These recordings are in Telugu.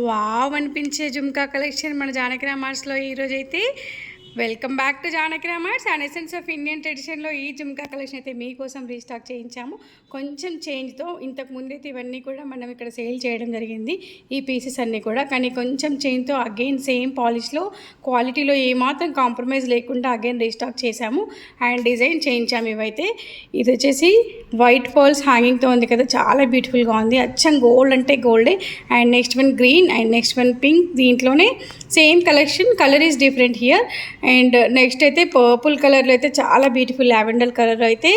వావ్ అనిపించే జుమ్కా కలెక్షన్ మన జానకి రామర్స్లో ఈరోజైతే welcome back to Janaki Ramars and essence of Indian ట్రెడిషన్లో ఈ జుమ్కా కలెక్షన్ అయితే మీకోసం రీస్టాక్ చేయించాము. కొంచెం చేంజ్తో ఇంతకు ముందైతే ఇవన్నీ కూడా మనం ఇక్కడ సేల్ చేయడం జరిగింది, ఈ పీసెస్ అన్నీ కూడా. కానీ కొంచెం చేంజ్తో అగైన్ సేమ్ పాలిష్లో క్వాలిటీలో ఏమాత్రం కాంప్రమైజ్ లేకుండా అగైన్ రీస్టాక్ చేశాము అండ్ డిజైన్ చేయించాము. ఇవైతే ఇది వచ్చేసి వైట్ పర్ల్స్ హ్యాంగింగ్తో ఉంది కదా, చాలా బ్యూటిఫుల్గా ఉంది. అచ్చం గోల్డ్ అంటే గోల్డే. And next one green and next one pink. దీంట్లోనే same collection, colour is different here. And next అయితే పర్పుల్ కలర్లో అయితే చాలా బ్యూటిఫుల్ లావెండర్ కలర్ అయితే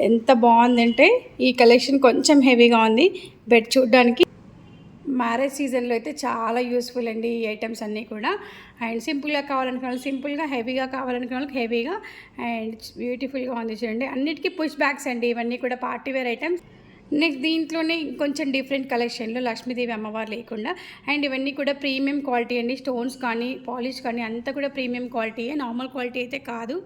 ఎంత బాగుందంటే ఈ కలెక్షన్ కొంచెం హెవీగా ఉంది. బెడ్ చూడడానికి మ్యారేజ్ సీజన్లో అయితే చాలా యూస్ఫుల్ అండి ఈ ఐటమ్స్ అన్నీ కూడా. అండ్ సింపుల్గా కావాలనుకున్న వాళ్ళు సింపుల్గా, హెవీగా కావాలనుకున్న వాళ్ళకి హెవీగా అండ్ బ్యూటిఫుల్గా ఉంది చూడండి. అన్నిటికీ పుష్ బ్యాగ్స్ అండి ఇవన్నీ కూడా, పార్టీ వేర్ ఐటమ్స్. నెక్స్ట్ దీంట్లోనే కొంచెం డిఫరెంట్ కలెక్షన్లో లక్ష్మీదేవి అమ్మవారు లేకుండా. అండ్ ఇవన్నీ కూడా ప్రీమియం క్వాలిటీ అండి. స్టోన్స్ కానీ పాలిష్ కానీ అంతా కూడా ప్రీమియం క్వాలిటీయే, నార్మల్ క్వాలిటీ అయితే కాదు.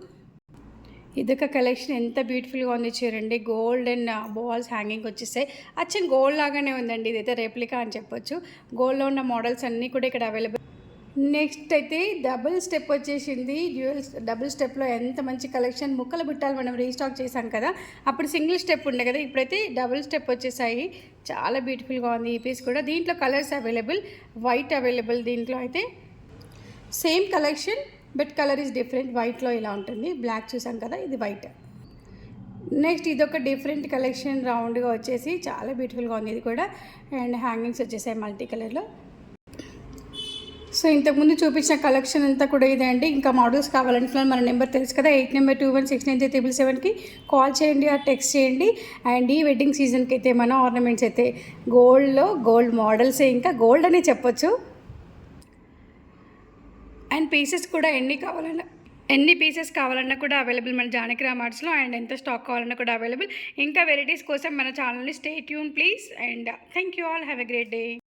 ఇదొక కలెక్షన్ ఎంత బ్యూటిఫుల్గా ఉంది చూడండి. గోల్డ్ అండ్ బాల్స్ హ్యాంగింగ్ వచ్చేసాయి. అచ్చం గోల్డ్ లాగానే ఉందండి, ఇదైతే రెప్లికా అని చెప్పొచ్చు. గోల్డ్లో ఉన్న మోడల్స్ అన్నీ కూడా ఇక్కడ అవైలబుల్. నెక్స్ట్ అయితే డబుల్ స్టెప్ వచ్చేసింది. డబుల్ స్టెప్లో ఎంత మంచి కలెక్షన్. ముక్కల బుట్టాలు మనం రీస్టాక్ చేసాం కదా, అప్పుడు సింగిల్ స్టెప్ ఉండే కదా, ఇప్పుడైతే డబుల్ స్టెప్ వచ్చేసాయి. చాలా బ్యూటిఫుల్గా ఉంది ఈ పీస్ కూడా. దీంట్లో కలర్స్ అవైలబుల్, వైట్ అవైలబుల్. దీంట్లో అయితే same collection but colour is different. వైట్లో ఇలా ఉంటుంది, బ్లాక్ చూసాం కదా, ఇది వైట్. నెక్స్ట్ ఇదొక డిఫరెంట్ కలెక్షన్, రౌండ్గా వచ్చేసి చాలా బ్యూటిఫుల్గా ఉంది ఇది కూడా. అండ్ హ్యాంగింగ్స్ వచ్చేసాయి మల్టీ కలర్లో. సో ఇంతకుముందు చూపించిన కలెక్షన్ అంతా కూడా ఇదే అండి. ఇంకా మోడల్స్ కావాలంటే మన నెంబర్ తెలుసు కదా, 892169377కి కాల్ చేయండి ఆ టెక్స్ట్ చేయండి. అండ్ ఈ వెడ్డింగ్ సీజన్కి అయితే మన ఆర్నమెంట్స్ అయితే గోల్డ్లో గోల్డ్ మోడల్సే, ఇంకా గోల్డ్ అనే చెప్పొచ్చు. అండ్ పీసెస్ కూడా ఎన్ని పీసెస్ కావాలన్నా కూడా అవైలబుల్ మన జానకి రామర్స్లో. అండ్ ఎంత స్టాక్ కావాలన్నా కూడా అవైలబుల్. ఇంకా వెరైటీస్ కోసం మన ఛానల్ని stay tune please. And thank you all, have a great day.